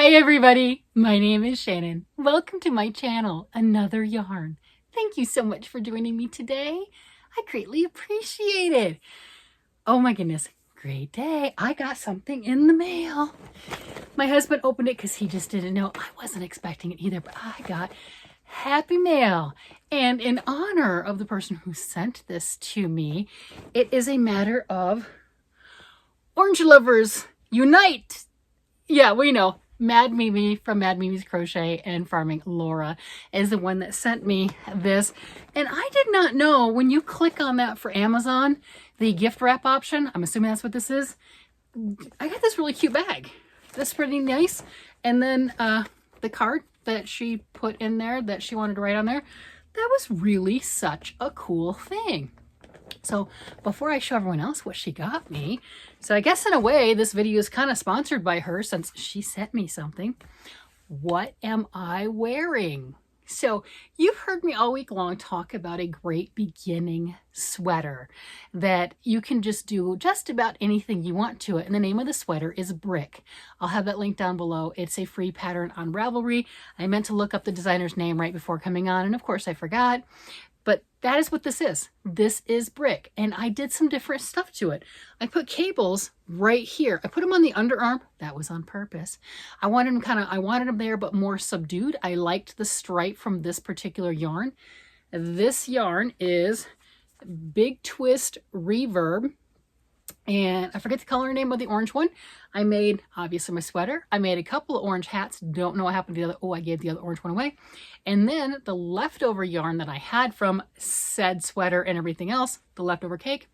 Hi everybody, my name is Shannon. Welcome to my channel, Another Yarn. Thank you so much for joining me today. I greatly appreciate it. Oh my goodness, great day. I got something in the mail. My husband opened it because he just didn't know. I wasn't expecting it either, but I got happy mail. And in honor of the person who sent this to me, it is a matter of orange lovers unite. Yeah, we know. Mad Mimi from Mad Mimi's Crochet and Farming, Laura, is the one that sent me this. And I did not know when you click on that for Amazon, the gift wrap option, I'm assuming that's what this is. I got this really cute bag. That's pretty nice. And then the card that she put in there that she wanted to write on there, that was really such a cool thing. So before I show everyone else what she got me, so I guess in a way this video is kind of sponsored by her since she sent me something. What am I wearing? So you've heard me all week long talk about a great beginning sweater that you can just do just about anything you want to it. And the name of the sweater is Brick. I'll have that link down below. It's a free pattern on Ravelry. I meant to look up the designer's name right before coming on, and of course I forgot. But that is what this is. This is Brick. And I did some different stuff to it. I put cables right here. I put them on the underarm. That was on purpose. I wanted them there, but more subdued. I liked the stripe from this particular yarn. This yarn is Big Twist Reverb. And I forget the color name of the orange one. I made, obviously, my sweater. I made a couple of orange hats. Don't know what happened to the other. Oh, I gave the other orange one away. And then the leftover yarn that I had from said sweater and everything else, the leftover cake,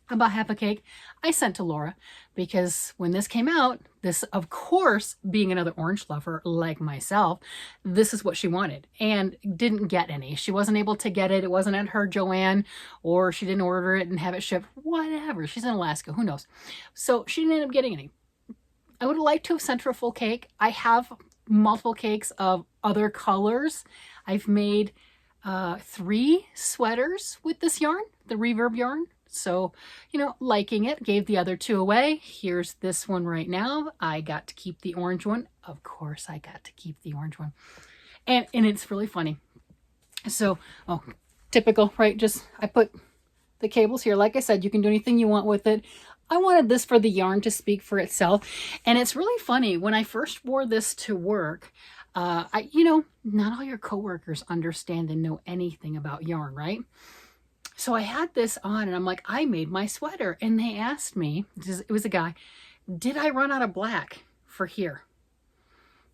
about half a cake, I sent to Laura because when this came out, this, of course, being another orange lover like myself, this is what she wanted and didn't get any. She wasn't able to get it. It wasn't at her Joann, or she didn't order it and have it shipped, whatever. She's in Alaska, who knows? So she didn't end up getting any. I would have liked to have sent her a full cake. I have multiple cakes of other colors. I've made 3 sweaters with this yarn, the Reverb yarn. So, you know, liking it, gave the other 2 away. Here's this one right now. I got to keep the orange one. Of course, I got to keep the orange one. And it's really funny. So, oh, typical, right? Just, I put the cables here. Like I said, you can do anything you want with it. I wanted this for the yarn to speak for itself. And it's really funny. When I first wore this to work, you know, not all your coworkers understand and know anything about yarn, right? So I had this on and I'm like, I made my sweater. And they asked me, it was a guy, did I run out of black for here?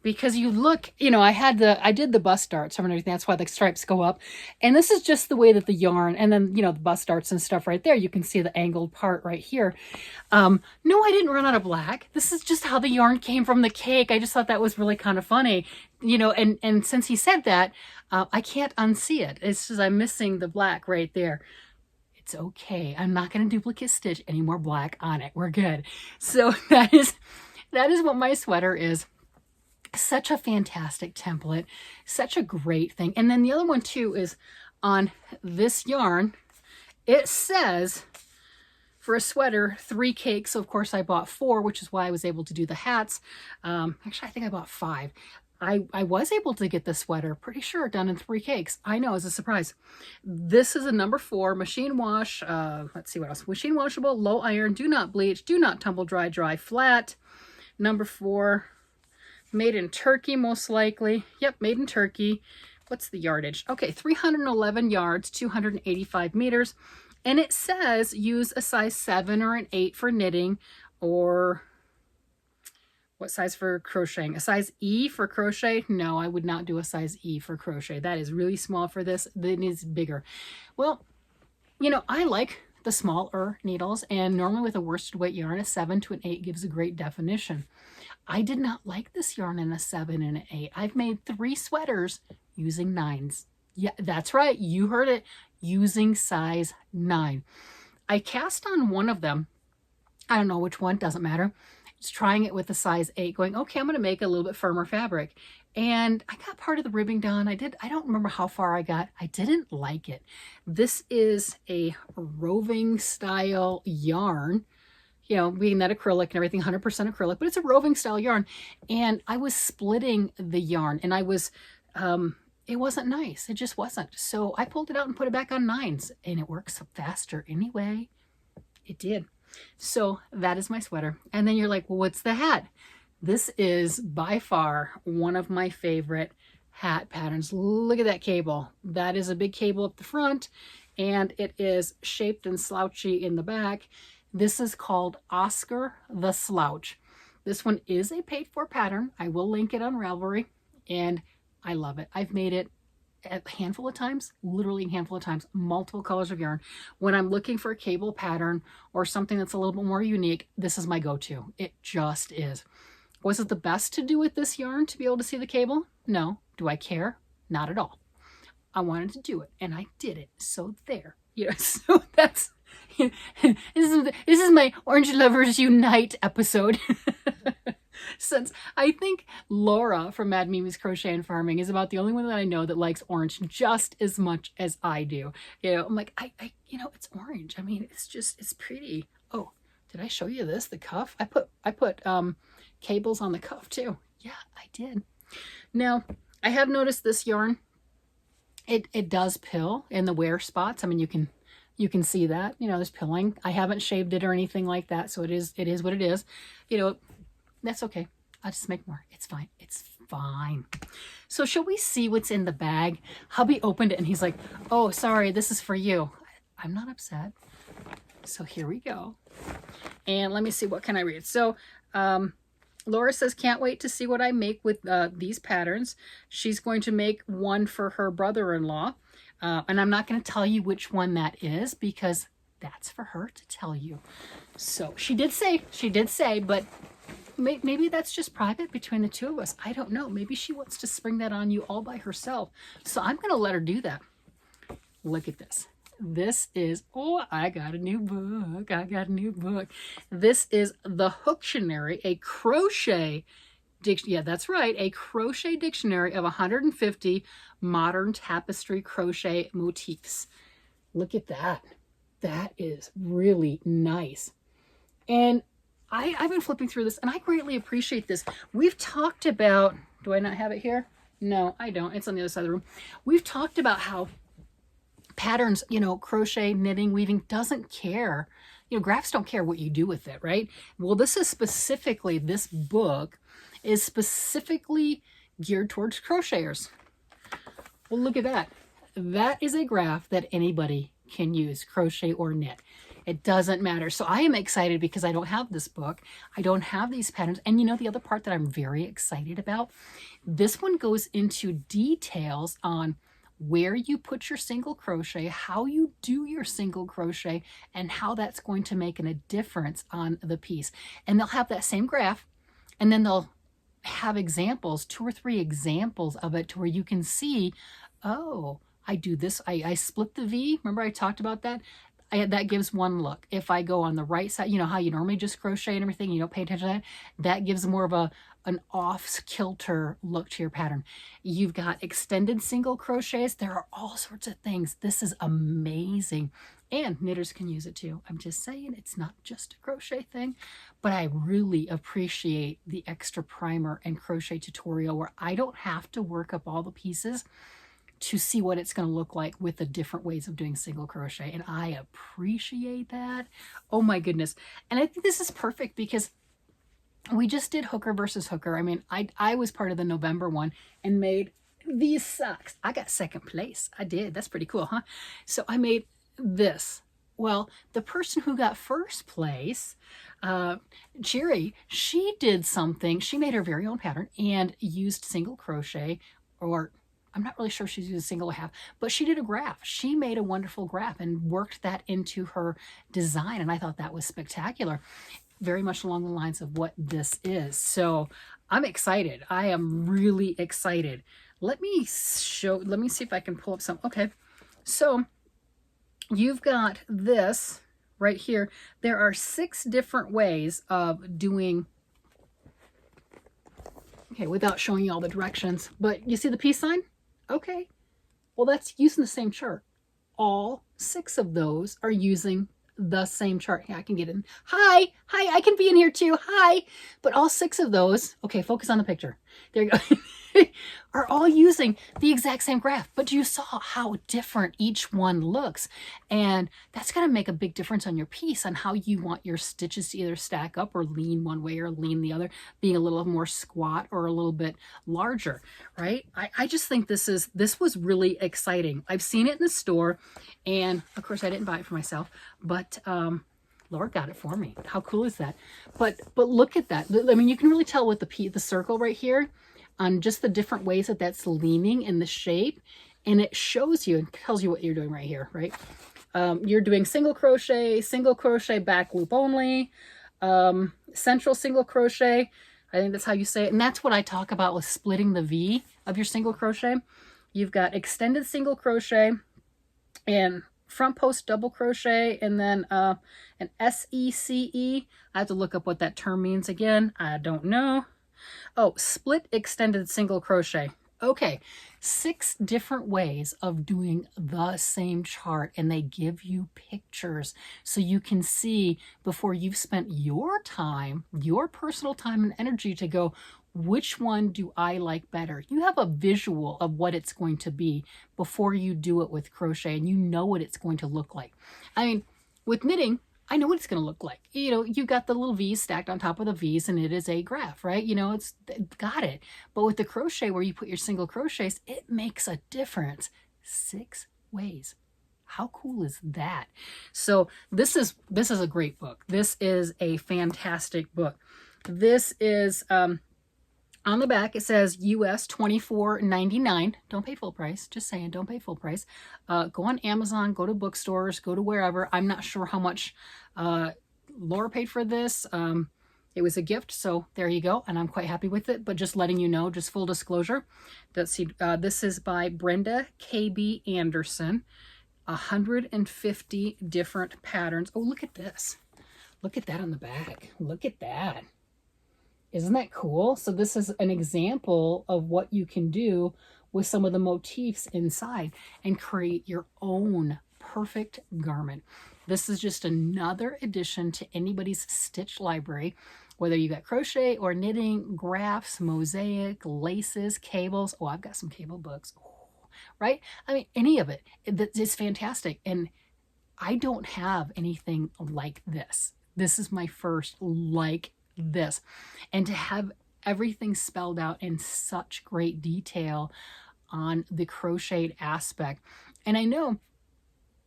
Because you look, you know, I did the bust darts and everything. That's why the stripes go up. And this is just the way that the yarn, and then, you know, the bust darts and stuff right there. You can see the angled part right here. No, I didn't run out of black. This is just how the yarn came from the cake. I just thought that was really kind of funny, you know, and since he said that, I can't unsee it. It's just, I'm missing the black right there. It's okay. I'm not going to duplicate stitch any more black on it. We're good. So that is what my sweater is. Such a fantastic template, such a great thing. And then the other one too is on this yarn. It says for a sweater, 3 cakes. So of course I bought 4, which is why I was able to do the hats. Actually, I think I bought 5. I was able to get the sweater, pretty sure, done in 3 cakes. I know, it's a surprise. This is a number 4, machine wash. Let's see what else. Machine washable, low iron, do not bleach, do not tumble dry, dry flat. Number 4. Made in Turkey, most likely. Yep, made in Turkey. What's the yardage? Okay, 311 yards, 285 meters. And it says use a size 7 or an 8 for knitting, or what size for crocheting? A size E for crochet? No, I would not do a size E for crochet. That is really small for this. It needs bigger. Well, you know, I like the smaller needles, and normally with a worsted weight yarn, a 7 to an 8 gives a great definition. I did not like this yarn in a 7 and an 8. I've made 3 sweaters using 9s. Yeah, that's right. You heard it. Using size 9. I cast on one of them. I don't know which one. Doesn't matter. Just trying it with a size 8, going, okay, I'm going to make a little bit firmer fabric. And I got part of the ribbing done. I don't remember how far I got. I didn't like it. This is a roving style yarn. you know, being that acrylic and everything, 100% acrylic, but it's a roving style yarn. And I was splitting the yarn, and I was, it wasn't nice. It just wasn't. So I pulled it out and put it back on 9s, and it works faster anyway. It did. So that is my sweater. And then you're like, well, what's the hat? This is by far one of my favorite hat patterns. Look at that cable. That is a big cable up the front, and it is shaped and slouchy in the back. This is called Oscar the Slouch. This one is a paid for pattern. I will link it on Ravelry, and I love it. I've made it a handful of times, literally a handful of times, multiple colors of yarn. When I'm looking for a cable pattern or something that's a little bit more unique, this is my go-to. It just is. Was it the best to do with this yarn to be able to see the cable? No. Do I care? Not at all. I wanted to do it, and I did it. So there. You know, so that's, this is my Orange Lovers Unite episode. Since I think Laura from Mad Mimi's Crochet and Farming is about the only one that I know that likes orange just as much as I do. You know, I'm like, I you know, it's orange. I mean, it's just, it's pretty. Oh, did I show you this? The cuff? I put cables on the cuff too. Yeah, I did. Now, I have noticed this yarn, it does pill in the wear spots. I mean, you can see that, you know, there's pilling. I haven't shaved it or anything like that, so it is what it is. You know, that's okay. I'll just make more. It's fine. It's fine. So shall we see what's in the bag? Hubby opened it and he's like, oh, sorry, this is for you. I'm not upset. So here we go. And let me see, what can I read? So Laura says, can't wait to see what I make with these patterns. She's going to make one for her brother-in-law. And I'm not going to tell you which one that is because that's for her to tell you. So she did say, but maybe that's just private between the two of us. I don't know. Maybe she wants to spring that on you all by herself. So I'm going to let her do that. Look at this. This is, oh, I got a new book. I got a new book. This is the Hooktionary, a crochet dictionary. Yeah, that's right. A crochet dictionary of 150 modern tapestry crochet motifs. Look at that. That is really nice. And I've been flipping through this, and I greatly appreciate this. We've talked about, do I not have it here? No, I don't. It's on the other side of the room. We've talked about how patterns, you know, crochet, knitting, weaving doesn't care. You know, graphs don't care what you do with it, right? Well, this book is specifically geared towards crocheters. Well, look at that. That is a graph that anybody can use, crochet or knit. It doesn't matter. So I am excited because I don't have this book. I don't have these patterns. And you know, the other part that I'm very excited about, this one goes into details on where you put your single crochet, how you do your single crochet, and how that's going to make a difference on the piece. And they'll have that same graph, and then they'll have examples, 2 or 3 examples of it to where you can see, oh, I do this. I split the V. Remember I talked about that? That gives one look. If I go on the right side, you know how you normally just crochet and everything, you don't pay attention to that, that gives more of an off-kilter look to your pattern. You've got extended single crochets. There are all sorts of things. This is amazing. And knitters can use it too. I'm just saying, it's not just a crochet thing, but I really appreciate the extra primer and crochet tutorial where I don't have to work up all the pieces to see what it's going to look like with the different ways of doing single crochet. And I appreciate that. Oh my goodness. And I think this is perfect because we just did hooker versus hooker. I mean, I was part of the November one and made these socks. I got second place. I did. That's pretty cool, huh? So I made this. Well, the person who got first place, Jerry, she did something. She made her very own pattern and used single crochet, or I'm not really sure she's using single or half, but she did a graph. She made a wonderful graph and worked that into her design. And I thought that was spectacular. Very much along the lines of what this is. So I'm excited. I am really excited. Let me see if I can pull up some. Okay. So you've got this right here. There are 6 different ways of doing, okay, without showing you all the directions, but you see the peace sign? Okay. Well, that's using the same chart. All 6 of those are using the same chart. Yeah, I can get in. Hi, I can be in here too. Hi. But all 6 of those, okay, focus on the picture. There you go. Are all using the exact same graph, but you saw how different each one looks. And that's going to make a big difference on your piece, on how you want your stitches to either stack up or lean one way or lean the other, being a little more squat or a little bit larger, right? I just think this was really exciting. I've seen it in the store, and of course I didn't buy it for myself, but Laura got it for me. How cool is that? But look at that. I mean, you can really tell with the circle right here on just the different ways that that's leaning in the shape, and it shows you and tells you what you're doing right here, right? You're doing single crochet, back loop only, central single crochet. I think that's how you say it. And that's what I talk about with splitting the V of your single crochet. You've got extended single crochet and front post double crochet, and then an SECE. I have to look up what that term means again. I don't know. Oh, split extended single crochet. Okay, 6 different ways of doing the same chart, and they give you pictures so you can see before you've spent your time, your personal time and energy to go, which one do I like better? You have a visual of what it's going to be before you do it with crochet, and you know what it's going to look like. I mean, with knitting, I know what it's going to look like. You know, you've got the little V's stacked on top of the V's, and it is a graph, right? You know, it's got it. But with the crochet where you put your single crochets, it makes a difference. 6 ways. How cool is that? So this is a great book. This is a fantastic book. This is on the back, it says US $24.99. Don't pay full price. Just saying, don't pay full price. Go on Amazon, go to bookstores, go to wherever. I'm not sure how much Laura paid for this. It was a gift, so there you go. And I'm quite happy with it, but just letting you know, just full disclosure. Let's see, this is by Brenda K.B. Anderson. 150 different patterns. Oh, look at this. Look at that on the back. Look at that. Isn't that cool? So this is an example of what you can do with some of the motifs inside and create your own perfect garment. This is just another addition to anybody's stitch library, whether you got crochet or knitting, graphs, mosaic, laces, cables. Oh, I've got some cable books, right? I mean, any of it. It's fantastic. And I don't have anything like this. This is my first like this, and to have everything spelled out in such great detail on the crocheted aspect. And I know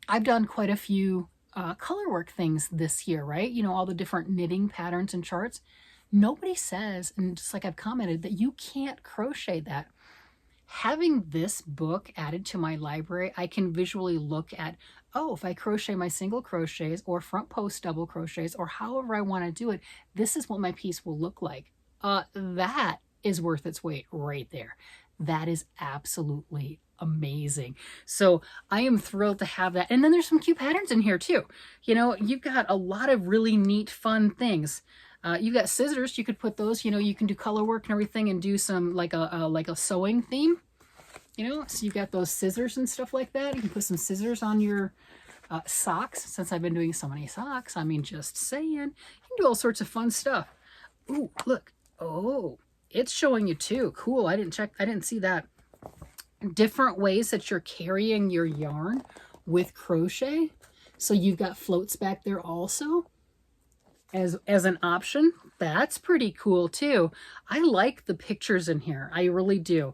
I've done quite a few color work things this year, right? You know, all the different knitting patterns and charts. Nobody says, and just like I've commented, that you can't crochet that. Having this book added to my library, I can visually look at, oh, if I crochet my single crochets or front post double crochets or however I want to do it, this is what my piece will look like. That is worth its weight right there. That is absolutely amazing. So I am thrilled to have that. And then there's some cute patterns in here too. You know, you've got a lot of really neat, fun things. You've got scissors. You could put those, you know, you can do color work and everything and do some like a sewing theme, you know, so you've got those scissors and stuff like that. You can put some scissors on your socks. Since I've been doing so many socks, I mean, just saying, you can do all sorts of fun stuff. Ooh, look. Oh, it's showing you too. Cool. I didn't see that. Different ways that you're carrying your yarn with crochet. So you've got floats back there also as an option. That's pretty cool too. I like the pictures in here. I really do.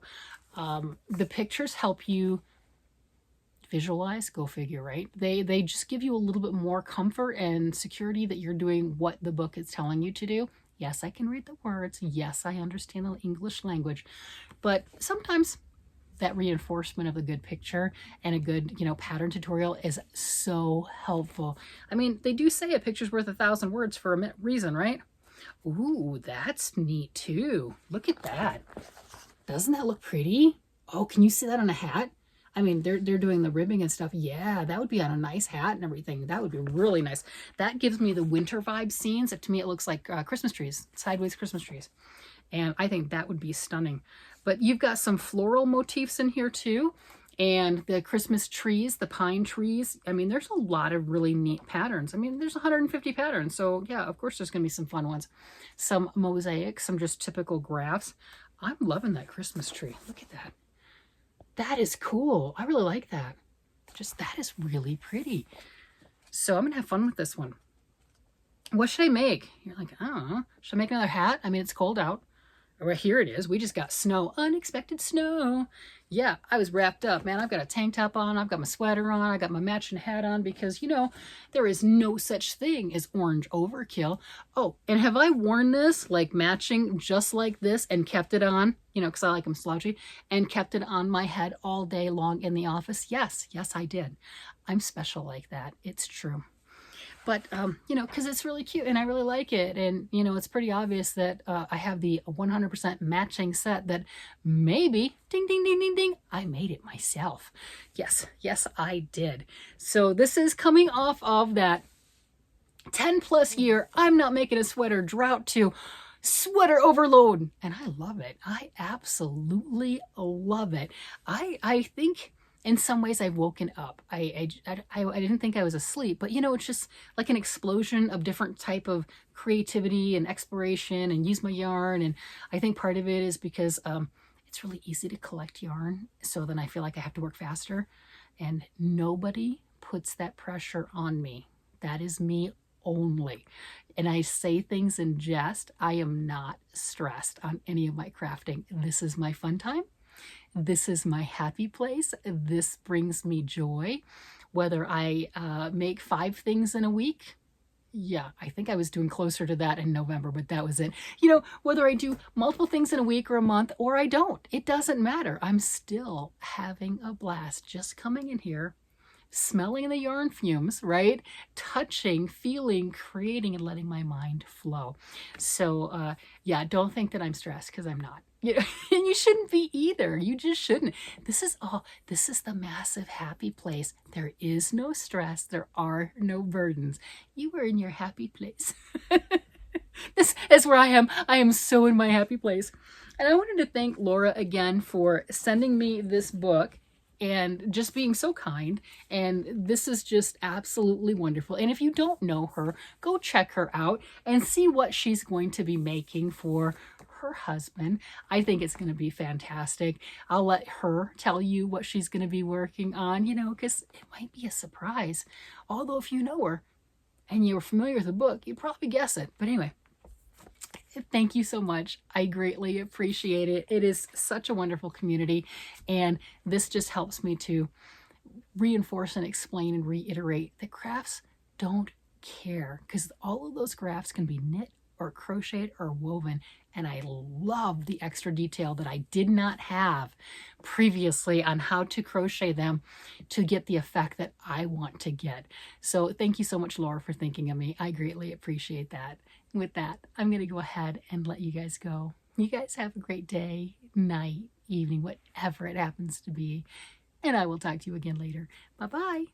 The pictures help you visualize, go figure, right? They just give you a little bit more comfort and security that you're doing what the book is telling you to do. Yes, I can read the words. Yes, I understand the English language, but sometimes that reinforcement of a good picture and a good, you know, pattern tutorial is so helpful. I mean, they do say a picture's worth 1,000 words for a reason, right? Ooh, that's neat too. Look at that. Doesn't that look pretty? Oh, can you see that on a hat? I mean, they're doing the ribbing and stuff. Yeah, that would be on a nice hat and everything. That would be really nice. That gives me the winter vibe scenes. To me, it looks like Christmas trees, sideways Christmas trees. And I think that would be stunning. But you've got some floral motifs in here too. And the Christmas trees, the pine trees, I mean, there's a lot of really neat patterns. I mean, there's 150 patterns. So yeah, of course there's going to be some fun ones. Some mosaics, some just typical graphs. I'm loving that Christmas tree. Look at that. That is cool. I really like that. Just that is really pretty. So I'm going to have fun with this one. What should I make? You're like, I don't know. Should I make another hat? I mean, it's cold out. Well, here it is. We just got snow. Unexpected snow. Yeah, I was wrapped up, man. I've got a tank top on. I've got my sweater on. I got my matching hat on because, you know, there is no such thing as orange overkill. Oh, and have I worn this like matching just like this and kept it on, you know, because I like them slouchy, and kept it on my head all day long in the office? Yes, yes, I did. I'm special like that. It's true. But, you know, because it's really cute and I really like it. And, you know, it's pretty obvious that I have the 100% matching set that maybe, ding, ding, ding, ding, ding, I made it myself. Yes, yes, I did. So this is coming off of that 10+ year, I'm not making a sweater drought to sweater overload. And I love it. I absolutely love it. I think in some ways I've woken up. I didn't think I was asleep, but you know, it's just like an explosion of different type of creativity and exploration and use my yarn. And I think part of it is because it's really easy to collect yarn. So then I feel like I have to work faster, and nobody puts that pressure on me. That is me only. And I say things in jest. I am not stressed on any of my crafting. This is my fun time. This is my happy place. This brings me joy. Whether I make 5 things in a week, yeah, I think I was doing closer to that in November, but that was it. You know, whether I do multiple things in a week or a month or I don't, it doesn't matter. I'm still having a blast just coming in here, smelling the yarn fumes, right? Touching, feeling, creating, and letting my mind flow. So yeah, don't think that I'm stressed, because I'm not. You know, and you shouldn't be either. You just shouldn't. This is the massive happy place. There is no stress. There are no burdens. You are in your happy place. This is where I am. I am so in my happy place. And I wanted to thank Laura again for sending me this book and just being so kind. And this is just absolutely wonderful. And if you don't know her, go check her out and see what she's going to be making for her husband. I think it's going to be fantastic. I'll let her tell you what she's going to be working on, you know, because it might be a surprise. Although if you know her and you're familiar with the book, you'd probably guess it. But anyway, thank you so much. I greatly appreciate it. It is such a wonderful community, and this just helps me to reinforce and explain and reiterate that crafts don't care, because all of those crafts can be knit or crocheted or woven, and I love the extra detail that I did not have previously on how to crochet them to get the effect that I want to get. So thank you so much, Laura, for thinking of me. I greatly appreciate that. With that, I'm going to go ahead and let you guys go. You guys have a great day, night, evening, whatever it happens to be. And I will talk to you again later. Bye-bye.